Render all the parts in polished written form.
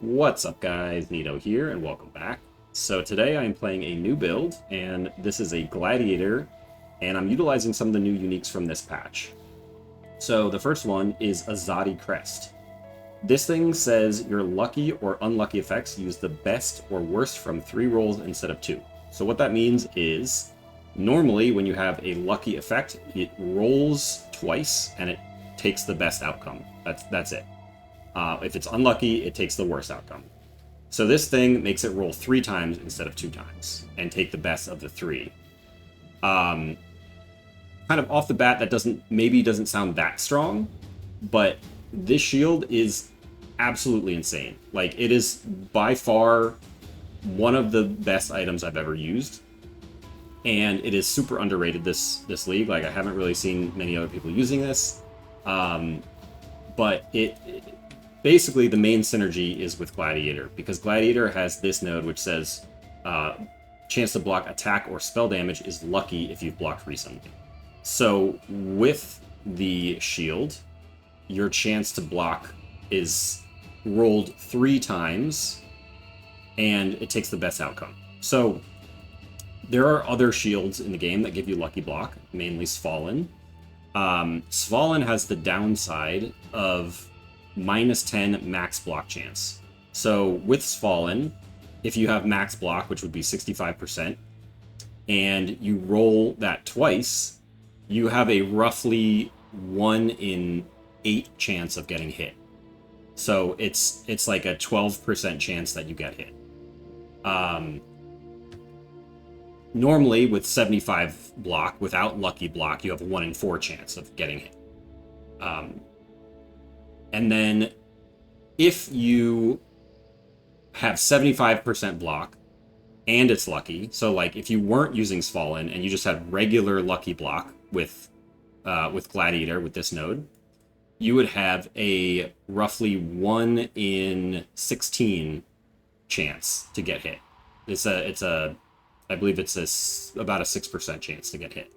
What's up guys, Nito here and welcome back. So today I am playing a new build and this is a Gladiator and I'm utilizing some of the new uniques from this patch. So the first one is Azadi Crest. This thing says your lucky or unlucky effects use the best or worst from 3 rolls instead of 2. So what that means is normally when you have a lucky effect, it rolls twice and it takes the best outcome. That's it. If it's unlucky, it takes the worst outcome. So this thing makes it roll 3 times instead of 2 times, and take the best of the 3. Kind of off the bat, that maybe doesn't sound that strong, but this shield is absolutely insane. Like, it is by far one of the best items I've ever used, and it is super underrated this league. Like, I haven't really seen many other people using this, but basically, the main synergy is with Gladiator, because Gladiator has this node which says chance to block attack or spell damage is lucky if you've blocked recently. So with the shield, your chance to block is rolled 3 times, and it takes the best outcome. So there are other shields in the game that give you lucky block, mainly Svalin. Svalin has the downside of -10 max block chance. So with Svalin, if you have max block, which would be 65%, and you roll that twice, you have a roughly 1 in 8 chance of getting hit. So it's like a 12% chance that you get hit. Normally with 75 block, without lucky block, you have a 1 in 4 chance of getting hit. And then if you have 75% block and it's lucky, so like if you weren't using Svalin and you just had regular lucky block with Gladiator with this node, you would have a roughly 1 in 16 chance to get hit. I believe it's about a 6% chance to get hit.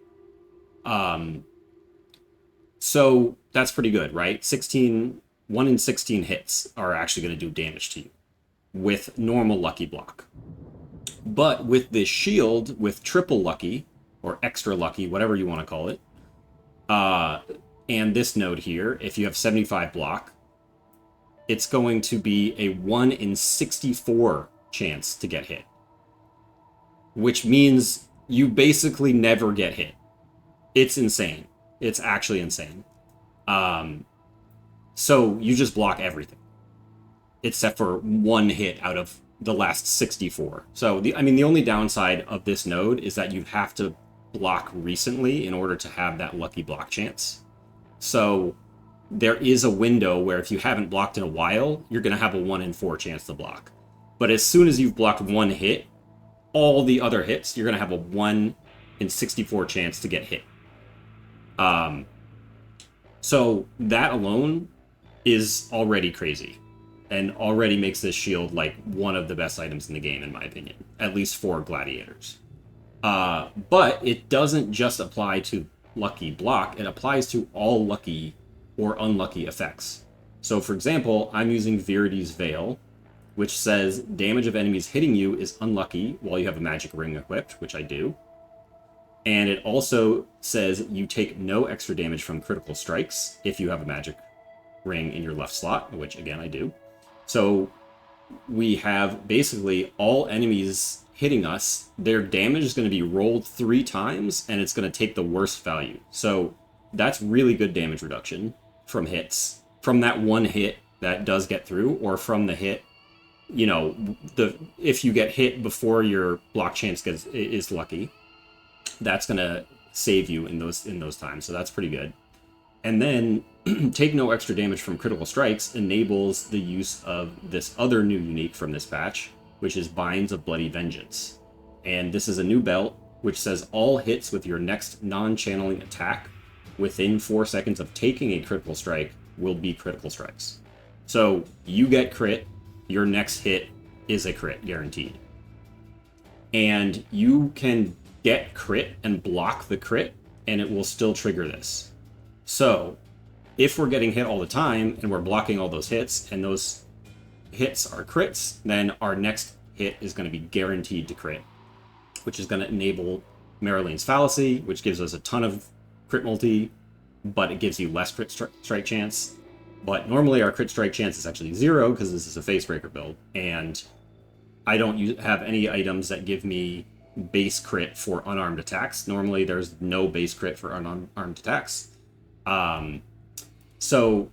So that's pretty good, right? 1 in 16 hits are actually going to do damage to you with normal lucky block. But with this shield, with triple lucky, or extra lucky, whatever you want to call it, and this node here, if you have 75 block, it's going to be a 1 in 64 chance to get hit. Which means you basically never get hit. It's insane. It's actually insane. So you just block everything, except for 1 hit out of the last 64. So the only downside of this node is that you have to block recently in order to have that lucky block chance. So there is a window where if you haven't blocked in a while, you're going to have a 1 in 4 chance to block. But as soon as you've blocked 1 hit, all the other hits, you're going to have a 1 in 64 chance to get hit. So that alone is already crazy and already makes this shield like one of the best items in the game, in my opinion, at least for Gladiators. But it doesn't just apply to lucky block, it applies to all lucky or unlucky effects. So for example, I'm using Viridi's Veil, which says damage of enemies hitting you is unlucky while you have a magic ring equipped, which I do. And it also says you take no extra damage from critical strikes if you have a magic ring in your left slot, which again I do. So we have basically all enemies hitting us, their damage is going to be rolled 3 times and it's going to take the worst value. So that's really good damage reduction from hits, from that 1 hit that does get through, or from the hit, if you get hit before your block chance is lucky, that's going to save you in those times. So that's pretty good. And then take no extra damage from critical strikes enables the use of this other new unique from this patch, which is Binds of Bloody Vengeance. And this is a new belt which says all hits with your next non-channeling attack within 4 seconds of taking a critical strike will be critical strikes. So you get crit, your next hit is a crit, guaranteed. And you can get crit and block the crit, and it will still trigger this. So if we're getting hit all the time, and we're blocking all those hits, and those hits are crits, then our next hit is going to be guaranteed to crit, which is going to enable Maralene's Fallacy, which gives us a ton of crit multi, but it gives you less crit strike chance. But normally our crit strike chance is actually 0 because this is a Facebreaker build, and I don't have any items that give me base crit for unarmed attacks. Normally there's no base crit for unarmed attacks. So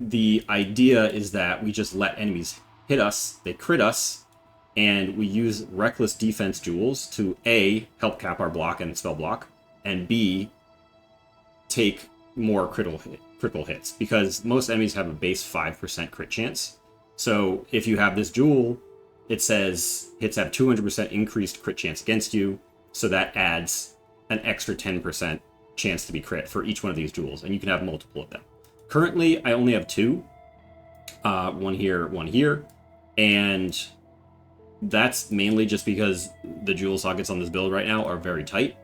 the idea is that we just let enemies hit us, they crit us, and we use Reckless Defense Jewels to A, help cap our block and spell block, and B, take more critical hits, because most enemies have a base 5% crit chance. So if you have this jewel, it says hits have 200% increased crit chance against you, so that adds an extra 10% chance to be crit for each one of these jewels, and you can have multiple of them. Currently, I only have 2. One here, and that's mainly just because the jewel sockets on this build right now are very tight.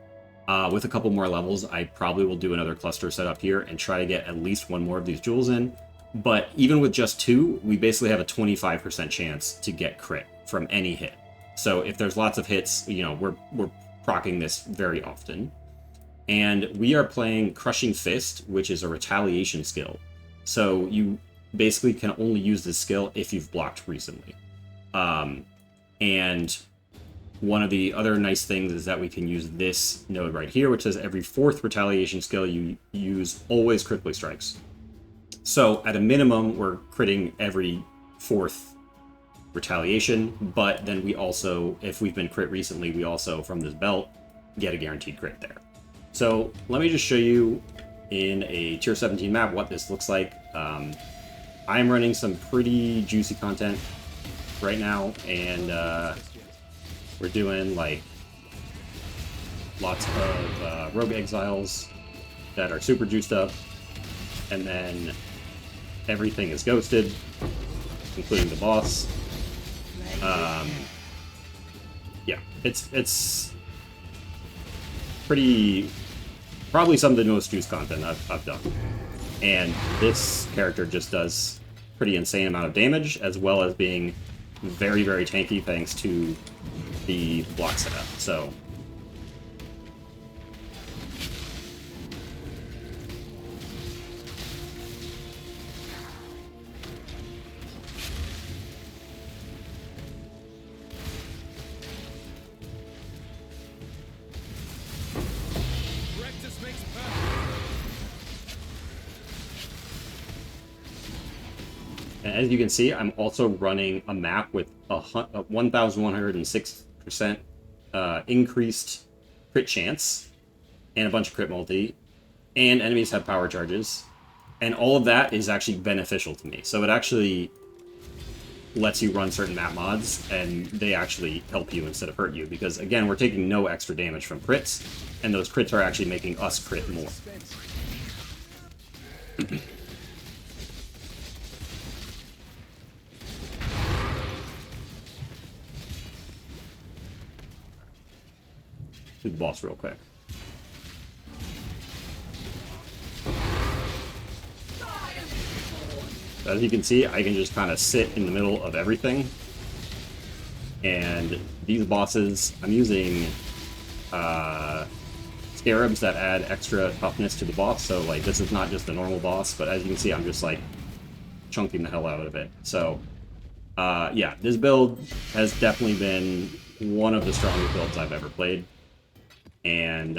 With a couple more levels, I probably will do another cluster setup here and try to get at least one more of these jewels in. But even with just 2, we basically have a 25% chance to get crit from any hit. So if there's lots of hits, you know, we're proccing this very often. And we are playing Crushing Fist, which is a retaliation skill. So you basically can only use this skill if you've blocked recently. And one of the other nice things is that we can use this node right here, which says every 4th retaliation skill you use always critically strikes. So at a minimum, we're critting every 4th retaliation, but then we also, if we've been crit recently, we also, from this belt, get a guaranteed crit there. So let me just show you in a tier 17 map what this looks like. I'm running some pretty juicy content right now, and we're doing like lots of rogue exiles that are super juiced up, and then everything is ghosted, including the boss. Yeah, it's probably some of the most juiced content I've done. And this character just does pretty insane amount of damage, as well as being very, very tanky thanks to the block setup. So as you can see, I'm also running a map with a 1,106% increased crit chance, and a bunch of crit multi, and enemies have power charges, and all of that is actually beneficial to me. So it actually lets you run certain map mods, and they actually help you instead of hurt you, because again, we're taking no extra damage from crits, and those crits are actually making us crit more. The boss real quick. As you can see, I can just kind of sit in the middle of everything. And these bosses, I'm using scarabs that add extra toughness to the boss. So like, this is not just a normal boss, but as you can see, I'm just like chunking the hell out of it. So yeah, this build has definitely been one of the strongest builds I've ever played. And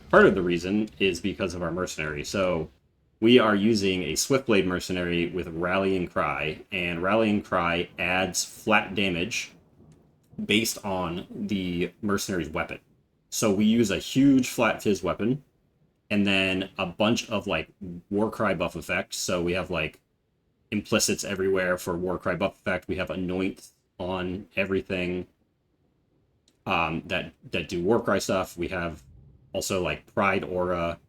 part of the reason is because of our Mercenary. So we are using a Swiftblade Mercenary with Rallying Cry, and Rallying Cry adds flat damage based on the Mercenary's weapon. So we use a huge flat fizz weapon, and then a bunch of like Warcry buff effect. So we have like implicits everywhere for Warcry buff effect. We have Anoint on everything. That do Warcry stuff. We have also like Pride Aura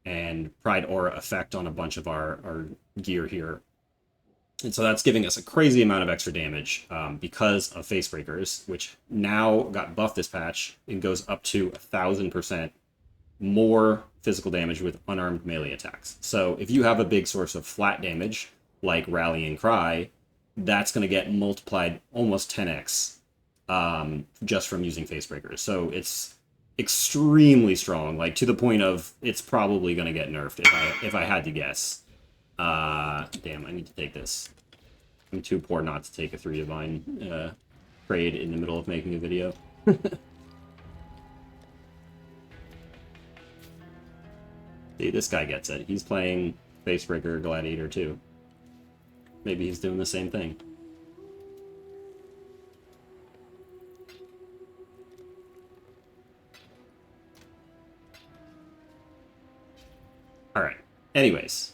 and Pride Aura effect on a bunch of our gear here. And so that's giving us a crazy amount of extra damage because of Facebreakers, which now got buffed this patch and goes up to 1,000% more physical damage with unarmed melee attacks. So if you have a big source of flat damage, like Rallying Cry, that's going to get multiplied almost 10x just from using Facebreakers. So it's extremely strong, like to the point of it's probably going to get nerfed if I had to guess. Damn, I need to take this. I'm too poor not to take a 3 Divine trade in the middle of making a video. See, this guy gets it. He's playing Facebreaker Gladiator too. Maybe he's doing the same thing. Alright. Anyways.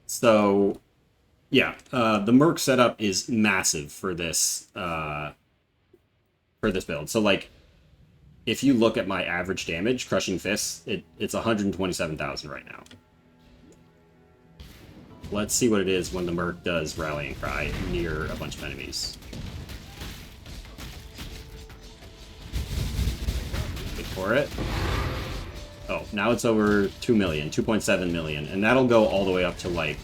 So, yeah. The Merc setup is massive for this build. So, like, if you look at my average damage, Crushing Fists, it's 127,000 right now. Let's see what it is when the Merc does Rallying Cry near a bunch of enemies. Wait for it. Oh, now it's over 2 million, 2.7 million, and that'll go all the way up to, like,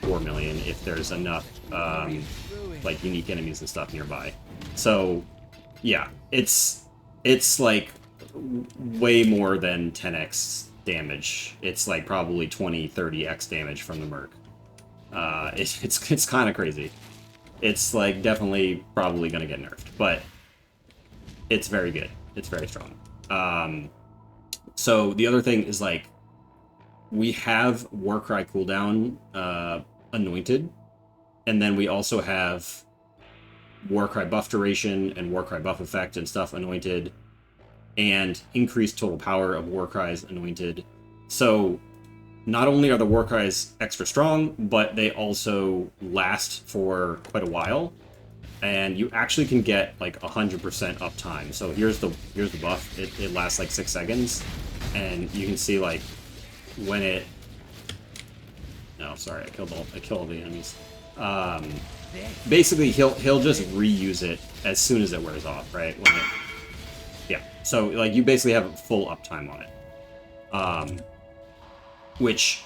4 million if there's enough, like, unique enemies and stuff nearby. So, yeah, it's like, way more than 10x damage. It's, like, probably 20, 30x damage from the Merc. It's kind of crazy. It's, like, definitely probably gonna get nerfed, but it's very good. It's very strong. So the other thing is, like, we have Warcry cooldown anointed, and then we also have Warcry buff duration and Warcry buff effect and stuff anointed, and increased total power of Warcries anointed. So not only are the Warcries extra strong, but they also last for quite a while, and you actually can get like 100% uptime. So here's the buff. It lasts like 6 seconds, and you can see, like, when it... No, sorry, I killed all the enemies. Basically, he'll just reuse it as soon as it wears off, right? Yeah. So, like, you basically have full uptime on it. Which,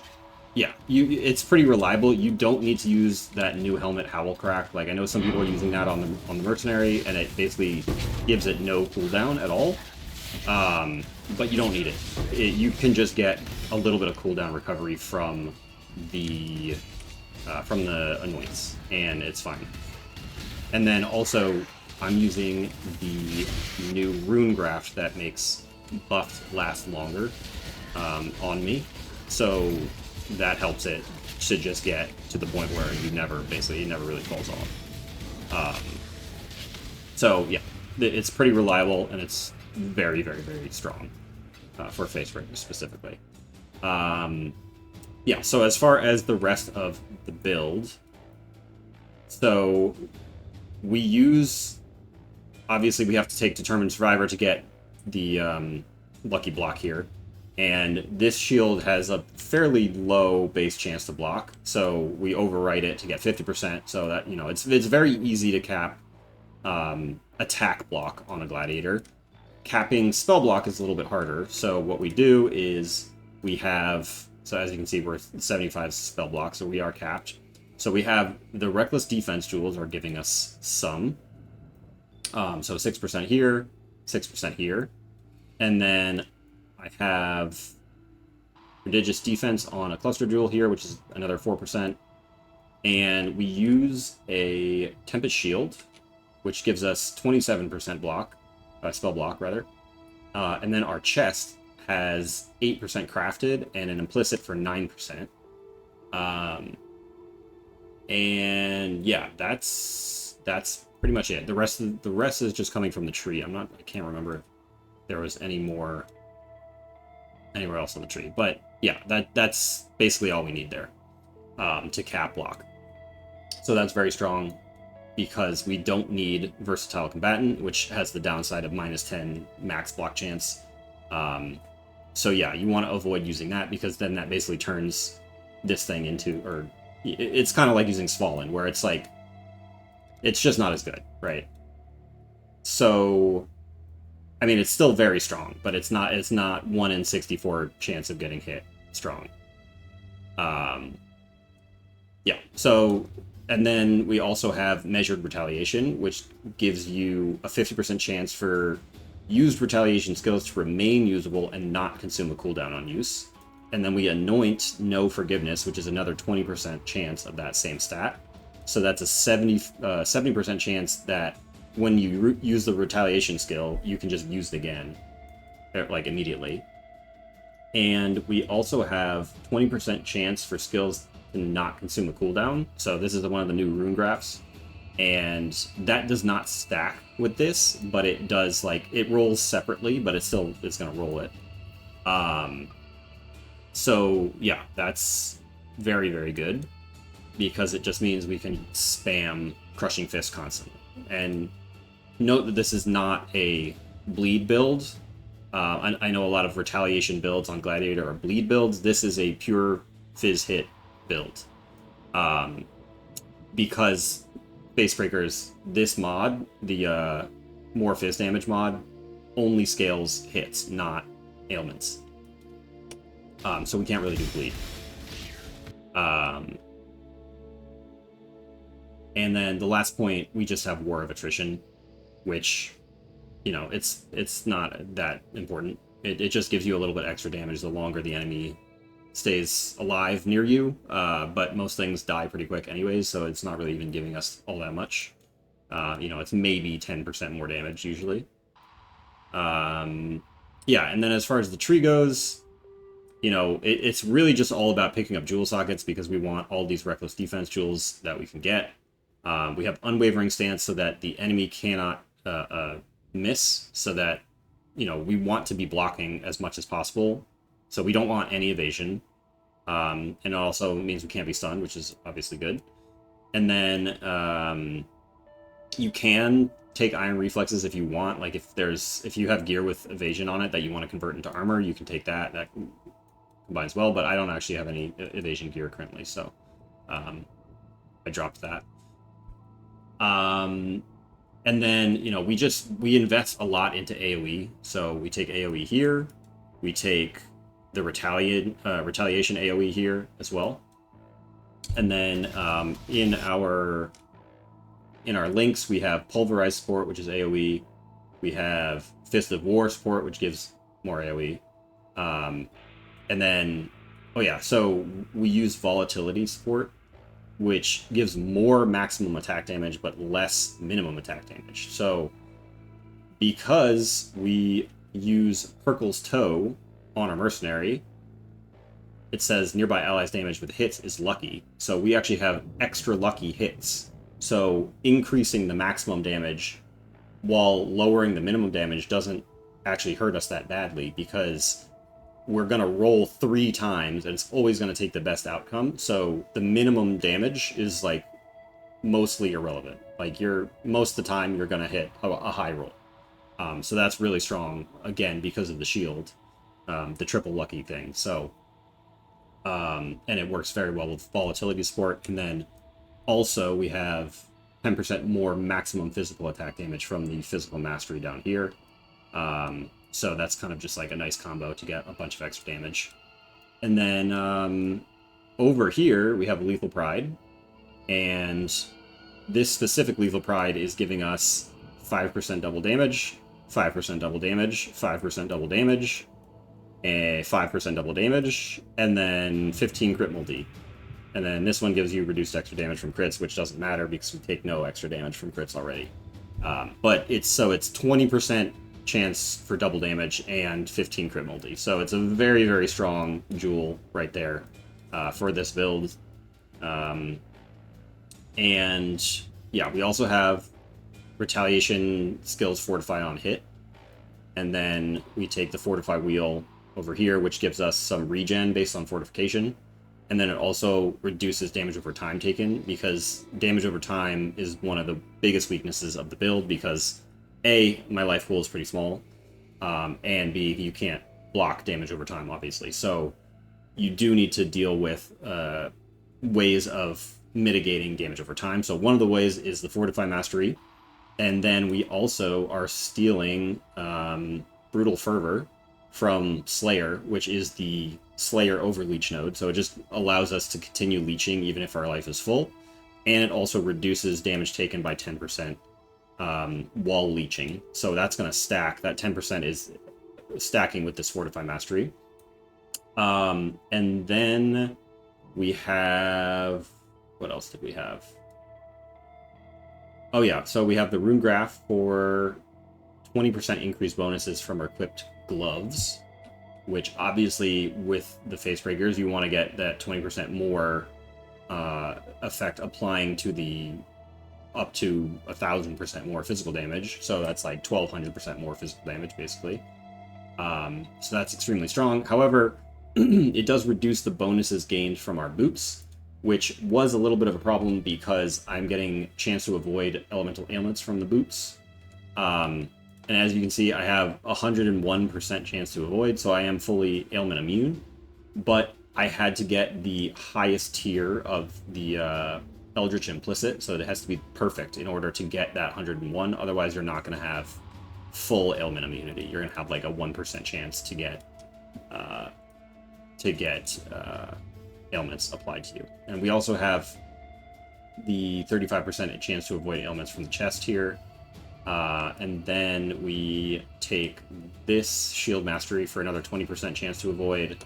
yeah, it's pretty reliable. You don't need to use that new helmet Howl Crack. Like, I know some people are using that on the Mercenary, and it basically gives it no cooldown at all. But you don't need it. You can just get a little bit of cooldown recovery from the anoints, and it's fine. And then also, I'm using the new Rune Graft that makes buffs last longer on me. So that helps it to just get to the point where it never really falls off. So yeah, it's pretty reliable, and it's very, very, very strong for Facebreakers specifically. Yeah, so as far as the rest of the build, so we use, obviously we have to take Determined Survivor to get the lucky block here. And this shield has a fairly low base chance to block, so we overwrite it to get 50%, so that, you know, it's very easy to cap attack block on a Gladiator. Capping spell block is a little bit harder, so what we do is we have, so as you can see, we're 75 spell block, so we are capped. So we have the Reckless Defense Jewels are giving us some, so 6% here, 6% here, and then I have Prodigious Defense on a Cluster Jewel here, which is another 4%. And we use a Tempest Shield, which gives us 27% block, spell block, rather. And then our chest has 8% crafted and an implicit for 9%. And yeah, that's pretty much it. The rest is just coming from the tree. I can't remember if there was any more anywhere else on the tree, but yeah, that's basically all we need there to cap block. So that's very strong because we don't need Versatile Combatant, which has the downside of -10 max block chance. So yeah, you want to avoid using that, because then that basically turns this thing into, or it's kind of like using Svalin, where it's like, it's just not as good, right? So I mean, it's still very strong, but it's not 1 in 64 chance of getting hit strong. Yeah. So, and then we also have measured retaliation, which gives you a 50% chance for used retaliation skills to remain usable and not consume a cooldown on use. And then we anoint no forgiveness, which is another 20% chance of that same stat. So that's a 70% chance that when you use the retaliation skill, you can just use it again, like immediately. And we also have 20% chance for skills to not consume a cooldown. So this is one of the new rune graphs. And that does not stack with this, but it does, like, it rolls separately, but it's going to roll it. So yeah, that's very, very good, because it just means we can spam Crushing Fist constantly. And note that this is not a bleed build. I know a lot of retaliation builds on Gladiator are bleed builds. This is a pure fizz hit build. Because Spacebreakers, this mod, the more fizz damage mod, only scales hits, not ailments. So we can't really do bleed. And then the last point, we just have War of Attrition, which, you know, it's not that important. It just gives you a little bit extra damage the longer the enemy stays alive near you, but most things die pretty quick anyways, so it's not really even giving us all that much. You know, it's maybe 10% more damage usually. Yeah, and then as far as the tree goes, you know, it's really just all about picking up jewel sockets, because we want all these reckless defense jewels that we can get. We have unwavering stance so that the enemy cannot miss, so that, you know, we want to be blocking as much as possible, so we don't want any evasion. And it also means we can't be stunned, which is obviously good. And then you can take Iron Reflexes if you want. Like if you have gear with evasion on it that you want to convert into armor, you can take that. That combines well, but I don't actually have any evasion gear currently, so I dropped that. And then, you know, we invest a lot into AoE. So we take AoE here, we take the retaliation AoE here as well. And then in our links, we have Pulverize support, which is AoE. We have Fist of War support, which gives more AoE. And then, oh yeah, so we use Volatility support, which gives more maximum attack damage but less minimum attack damage. So because we use Perkle's Toe on our Mercenary, it says nearby allies damage with hits is lucky. So we actually have extra lucky hits. So increasing the maximum damage while lowering the minimum damage doesn't actually hurt us that badly, because we're going to roll 3 times, and it's always going to take the best outcome. So the minimum damage is, like, mostly irrelevant. Like, most of the time, you're going to hit a high roll. So that's really strong, again, because of the shield, the triple lucky thing. So, and it works very well with Volatility support. And then also we have 10% more maximum physical attack damage from the Physical Mastery down here. So that's kind of just like a nice combo to get a bunch of extra damage. And then over here, we have Lethal Pride. And this specific Lethal Pride is giving us 5% double damage, 5% double damage, 5% double damage, 5% double damage, and then 15 crit multi. And then this one gives you reduced extra damage from crits, which doesn't matter because we take no extra damage from crits already. But it's 20% chance for double damage and 15 crit multi. So it's a very, very strong jewel right there for this build. And yeah, we also have retaliation skills Fortify on hit. And then we take the Fortify wheel over here, which gives us some regen based on fortification. And then it also reduces damage over time taken, because damage over time is one of the biggest weaknesses of the build, because A, my life pool is pretty small, and B, you can't block damage over time, obviously. So you do need to deal with ways of mitigating damage over time. So one of the ways is the Fortify Mastery, and then we also are stealing Brutal Fervor from Slayer, which is the Slayer over leech node, so it just allows us to continue leeching even if our life is full, and it also reduces damage taken by 10% while leeching, so that's going to stack. That 10% is stacking with this Fortify Mastery. And then we have... what else did we have? Oh yeah, so we have the Rune Graph for 20% increased bonuses from our equipped gloves, which obviously with the face breakers you want to get that 20% more effect applying to the up to 1,000% more physical damage, so that's like 1,200% more physical damage basically. So that's extremely strong. However, it does reduce the bonuses gained from our boots, which was a little bit of a problem because I'm getting chance to avoid elemental ailments from the boots. And as you can see, I have 101% chance to avoid, so I am fully ailment immune. But I had to get the highest tier of the Eldritch Implicit, so it has to be perfect in order to get that 101. Otherwise, you're not going to have full ailment immunity. You're going to have like a 1% chance to get ailments applied to you. And we also have the 35% chance to avoid ailments from the chest here. And then we take this Shield Mastery for another 20% chance to avoid.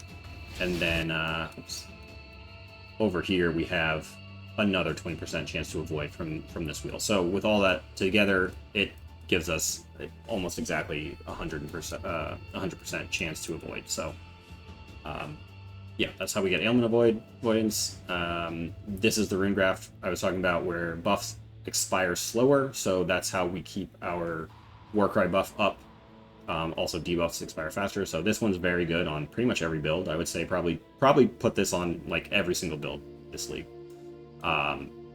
And then over here we have another 20% chance to avoid from this wheel. So with all that together, it gives us almost exactly 100% chance to avoid. So yeah, that's how we get ailment avoidance. This is the Rune Graph I was talking about, where buffs expire slower, so that's how we keep our Warcry buff up. Also debuffs expire faster, so this one's very good on pretty much every build. I would say probably put this on like every single build this league.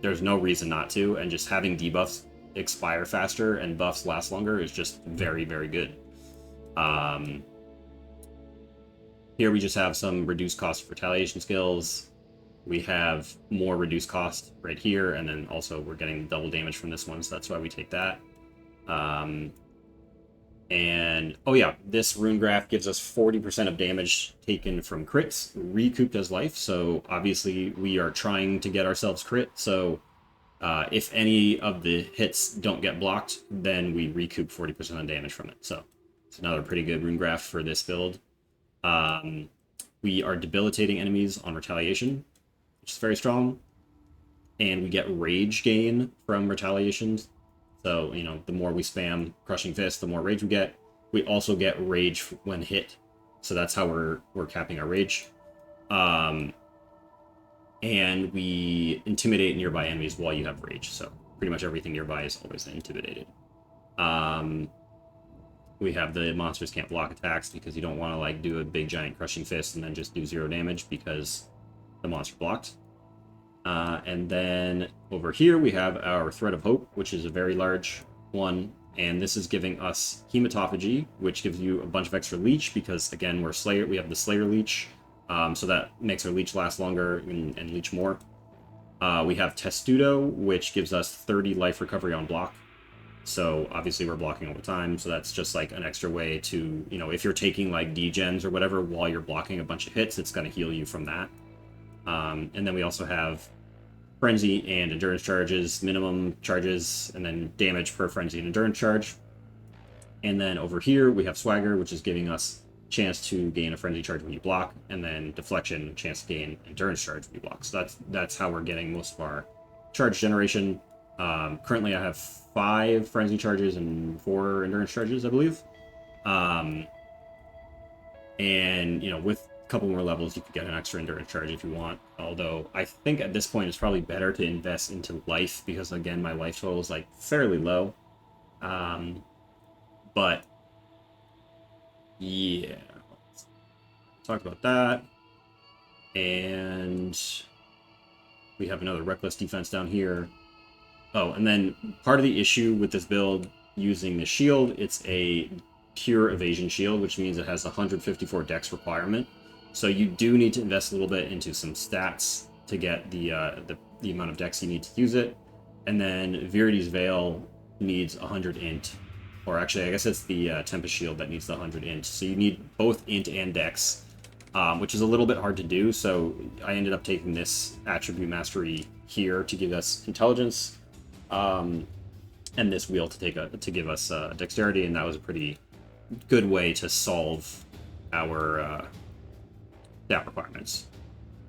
There's no reason not to, and just having debuffs expire faster and buffs last longer is just very, very good. Here we just have some reduced cost retaliation skills. We have more reduced cost right here, and then also we're getting double damage from this one, so that's why we take that. And oh yeah, this Rune Graph gives us 40% of damage taken from crits recouped as life, so obviously we are trying to get ourselves crit, so if any of the hits don't get blocked, then we recoup 40% of damage from it. So it's another pretty good Rune Graph for this build. We are debilitating enemies on retaliation, which is very strong, and we get rage gain from retaliations. So, you know, the more we spam Crushing Fist, the more rage we get. We also get rage when hit, so that's how we're capping our rage. And we intimidate nearby enemies while you have rage, so pretty much everything nearby is always intimidated. We have the monsters can't block attacks, because you don't want to like do a big giant Crushing Fist and then just do 0 damage because the monster blocked. And then over here we have our Thread of Hope, which is a very large one, and this is giving us Hematophagy, which gives you a bunch of extra leech, because again we're Slayer, we have the Slayer leech, so that makes our leech last longer and leech more. We have Testudo, which gives us 30 life recovery on block. So obviously we're blocking all the time, so that's just like an extra way to, you know, if you're taking like degens or whatever while you're blocking a bunch of hits, it's going to heal you from that. And then we also have Frenzy and Endurance charges, minimum charges, and then damage per Frenzy and Endurance charge. And then over here we have Swagger, which is giving us chance to gain a Frenzy charge when you block, and then Deflection, chance to gain Endurance charge when you block. So that's how we're getting most of our charge generation. Currently I have 5 Frenzy charges and 4 Endurance charges, I believe. And, you know, with a couple more levels, you could get an extra Endurance charge if you want. Although, I think at this point it's probably better to invest into life, because, again, my life total is, like, fairly low. But, yeah. Let's talk about that. And we have another Reckless Defense down here. Oh, and then part of the issue with this build using the shield, it's a pure evasion shield, which means it has 154 dex requirement. So you do need to invest a little bit into some stats to get the amount of dex you need to use it. And then Viridi's Veil needs 100 int or actually, I guess it's the Tempest Shield that needs the 100 int. So you need both int and dex, which is a little bit hard to do. So I ended up taking this attribute mastery here to give us intelligence, and this wheel to give us dexterity, and that was a pretty good way to solve our stat requirements.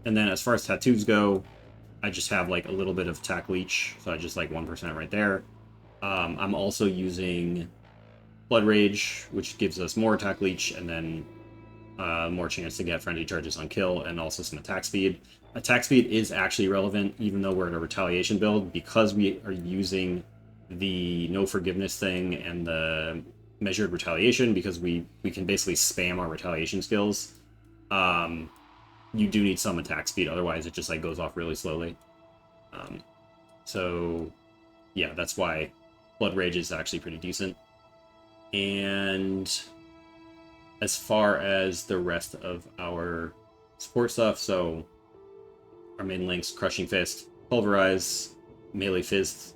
And then as far as tattoos go, I just have like a little bit of attack leech, so I just like 1% right there. I'm also using Blood Rage, which gives us more attack leech, and then more chance to get frenzy charges on kill, and also some attack speed. Attack speed is actually relevant, even though we're in a retaliation build, because we are using the no forgiveness thing and the measured retaliation, because we can basically spam our retaliation skills. You do need some attack speed, otherwise it just like goes off really slowly. So yeah, that's why Blood Rage is actually pretty decent. And as far as the rest of our support stuff, so our main links: Crushing Fist, Pulverize, Melee Fist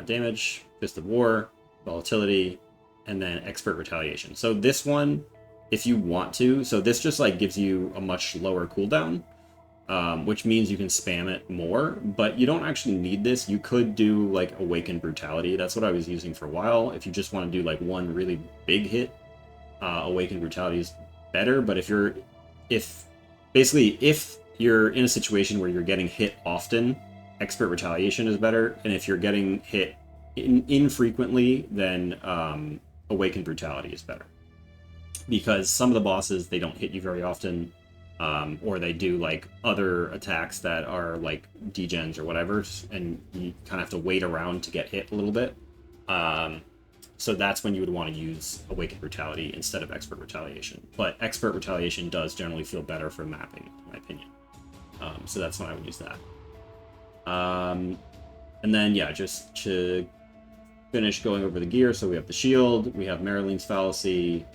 damage, Fist of War, Volatility, and then Expert Retaliation. So this one, if you want to, so this just like gives you a much lower cooldown, which means you can spam it more, but you don't actually need this. You could do like Awakened Brutality. That's what I was using for a while. If you just want to do like one really big hit, Awakened Brutality is better. But if you're in a situation where you're getting hit often, Expert Retaliation is better. And if you're getting hit infrequently, then Awakened Brutality is better. Because some of the bosses, they don't hit you very often, or they do like other attacks that are like degens or whatever, and you kind of have to wait around to get hit a little bit. So that's when you would want to use Awakened Brutality instead of Expert Retaliation. But Expert Retaliation does generally feel better for mapping, in my opinion. So that's when I would use that. And then, yeah, just to finish going over the gear, so we have the shield, we have Maralene's Fallacy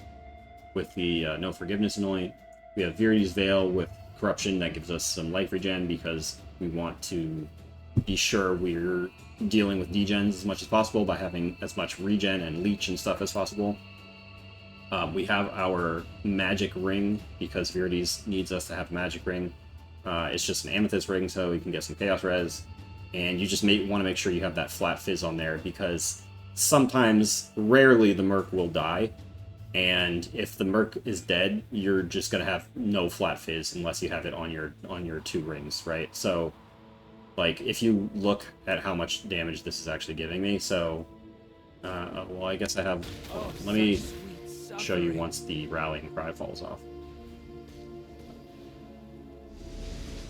with the No Forgiveness Anoint, we have Viridi's Veil with Corruption that gives us some life regen because we want to be sure we're dealing with degens as much as possible by having as much regen and leech and stuff as possible. We have our Magic Ring because Viridi's needs us to have a Magic Ring. It's just an Amethyst Ring, so we can get some Chaos Res. And you just want to make sure you have that Flat Fizz on there because sometimes, rarely, the Merc will die. And if the Merc is dead, you're just going to have no Flat Fizz unless you have it on your two rings, right? So, like, if you look at how much damage this is actually giving me, so... well, I guess I have... let me show you once the Rallying Cry falls off.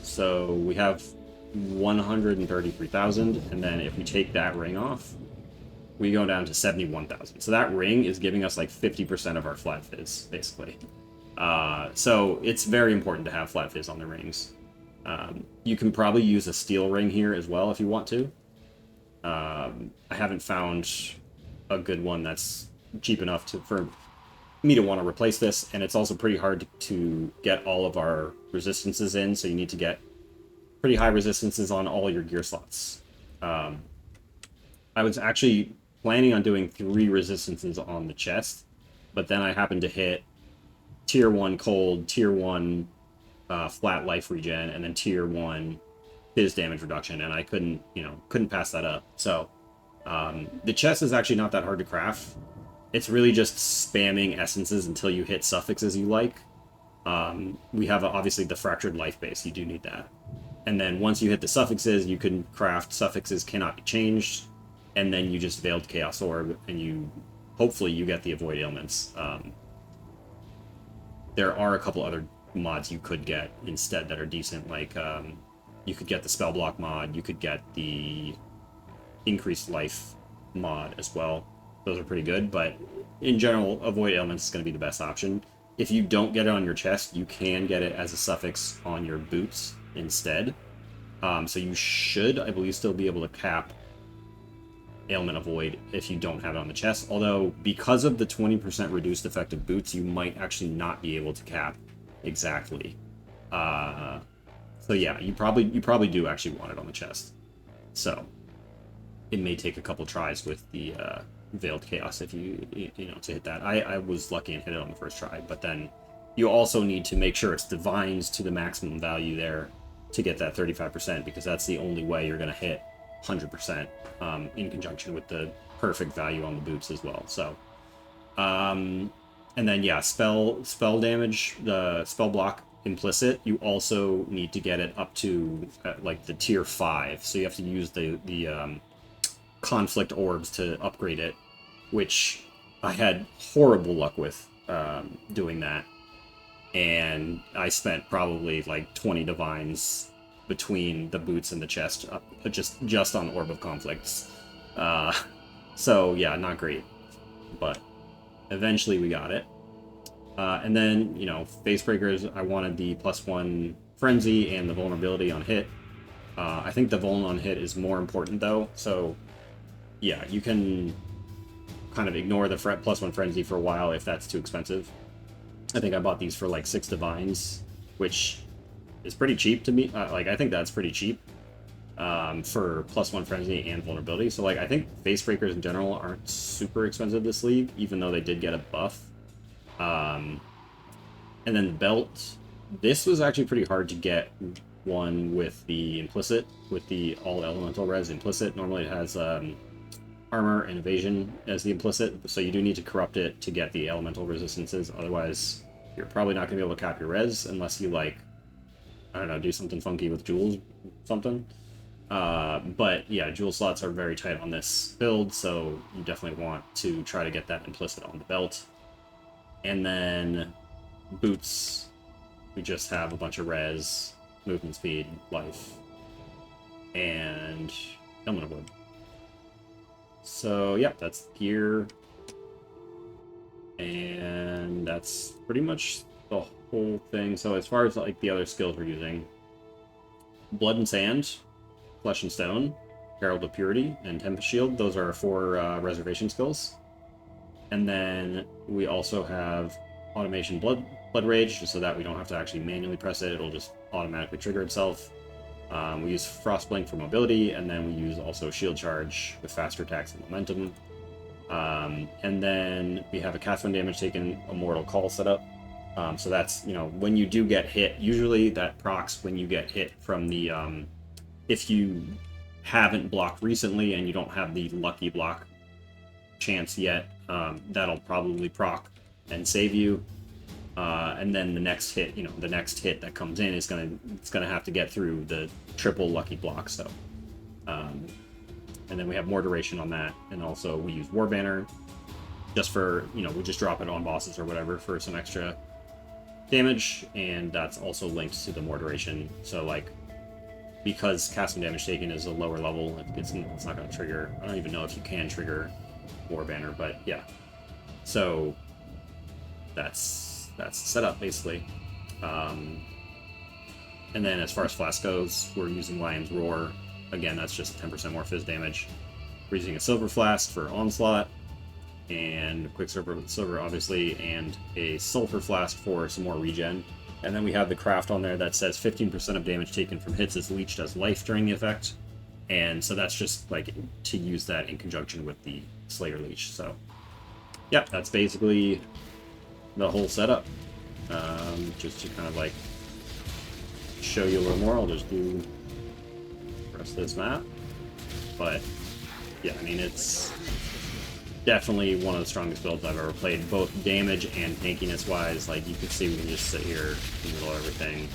So, we have 133,000, and then if we take that ring off, we go down to 71,000. So that ring is giving us like 50% of our Flat Fizz, basically. So it's very important to have Flat Fizz on the rings. You can probably use a steel ring here as well if you want to. I haven't found a good one that's cheap enough for me to want to replace this, and it's also pretty hard to get all of our resistances in, so you need to get pretty high resistances on all your gear slots. I was actually planning on doing 3 resistances on the chest, but then I happened to hit tier 1 cold, tier 1 flat life regen, and then tier 1 fizz damage reduction, and I couldn't pass that up. So the chest is actually not that hard to craft. It's really just spamming essences until you hit suffixes you like. We have obviously the fractured life base, you do need that. And then once you hit the suffixes, you can craft suffixes cannot be changed, and then you just Veiled Chaos Orb, and hopefully you get the Avoid Ailments. There are a couple other mods you could get instead that are decent, like you could get the Spell Block mod, you could get the Increased Life mod as well. Those are pretty good, but in general, Avoid Ailments is going to be the best option. If you don't get it on your chest, you can get it as a suffix on your boots instead. So you should, I believe, still be able to cap Ailment Avoid if you don't have it on the chest. Although, because of the 20% reduced effective boots, you might actually not be able to cap exactly. So yeah, you probably do actually want it on the chest. So it may take a couple tries with the Veiled Chaos if you know, to hit that. I was lucky and hit it on the first try, but then you also need to make sure it's divines to the maximum value there to get that 35%, because that's the only way you're going to hit 100%, in conjunction with the perfect value on the boots as well. So, and then yeah, spell damage, the spell block implicit, you also need to get it up to like the tier 5. So you have to use the conflict orbs to upgrade it, which I had horrible luck with doing that. And I spent probably like 20 divines between the boots and the chest, just on Orb of Conflicts. So yeah, not great, but eventually we got it. And then, you know, Face Breakers, I wanted the +1 Frenzy and the vulnerability on hit. I think the vuln on hit is more important though, so yeah, you can kind of ignore the +1 Frenzy for a while if that's too expensive. I think I bought these for like 6 divines, which is pretty cheap to me. Like, I think that's pretty cheap for +1 Frenzy and vulnerability. So, like, I think Face Breakers in general aren't super expensive this league, even though they did get a buff. And then the belt. This was actually pretty hard to get one with the implicit, with the all elemental res implicit. Normally it has armor and evasion as the implicit, so you do need to corrupt it to get the elemental resistances. Otherwise, you're probably not going to be able to cap your res unless you, like, I don't know, do something funky with jewels, something. But yeah, jewel slots are very tight on this build, so you definitely want to try to get that implicit on the belt. And then boots, we just have a bunch of res, movement speed, life, and element wood. So yeah, that's gear, and that's pretty much the whole thing. So as far as like the other skills we're using, Blood and Sand, Flesh and Stone, Herald of Purity, and Tempest Shield, those are our 4 reservation skills. And then we also have Automation Blood Rage, just so that we don't have to actually manually press it, it'll just automatically trigger itself. We use Frostblink for mobility, and then we use also Shield Charge with faster attacks and momentum. And then we have a cast when damage taken, Immortal Call setup. So that's, you know, when you do get hit, usually that procs when you get hit from the, if you haven't blocked recently and you don't have the lucky block chance yet, that'll probably proc and save you. And then the next hit, you know, the next hit that comes in is gonna have to get through the triple lucky block. So, and then we have more duration on that, and also we use War Banner just for, you know, we just drop it on bosses or whatever for some extra damage, and that's also linked to the more duration. So like, because casting damage taken is a lower level, it's not gonna trigger. I don't even know if you can trigger War Banner, but yeah. So that's the setup, basically. And then as far as Flask goes, we're using Lion's Roar. Again, that's just 10% more fizz damage. We're using a Silver Flask for Onslaught, and Quicksilver obviously, and a Sulfur Flask for some more regen. And then we have the craft on there that says 15% of damage taken from hits is leached as life during the effect. And so that's just like to use that in conjunction with the Slayer Leech. So yeah, that's basically the whole setup. Just to kind of like show you a little more, I'll just do the rest of this map. But yeah, I mean, it's definitely one of the strongest builds I've ever played, both damage and tankiness wise. Like, you can see we can just sit here in the middle of everything.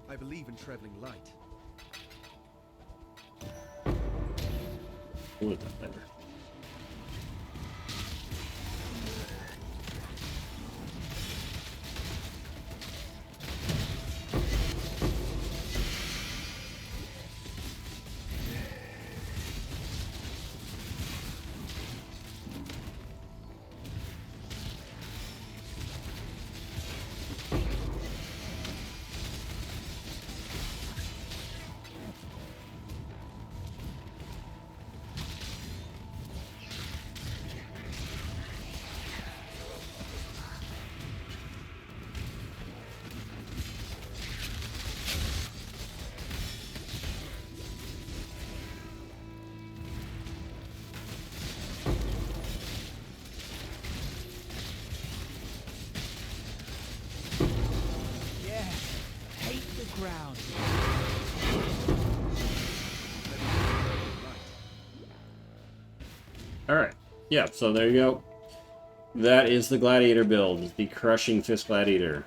I believe in traveling light. What was that better? ground. Alright. Yeah, so there you go. That is the Gladiator build, the Crushing Fist Gladiator.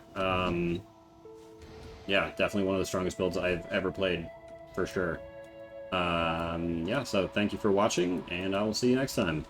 Yeah, definitely one of the strongest builds I've ever played, for sure. Yeah, so thank you for watching, and I will see you next time.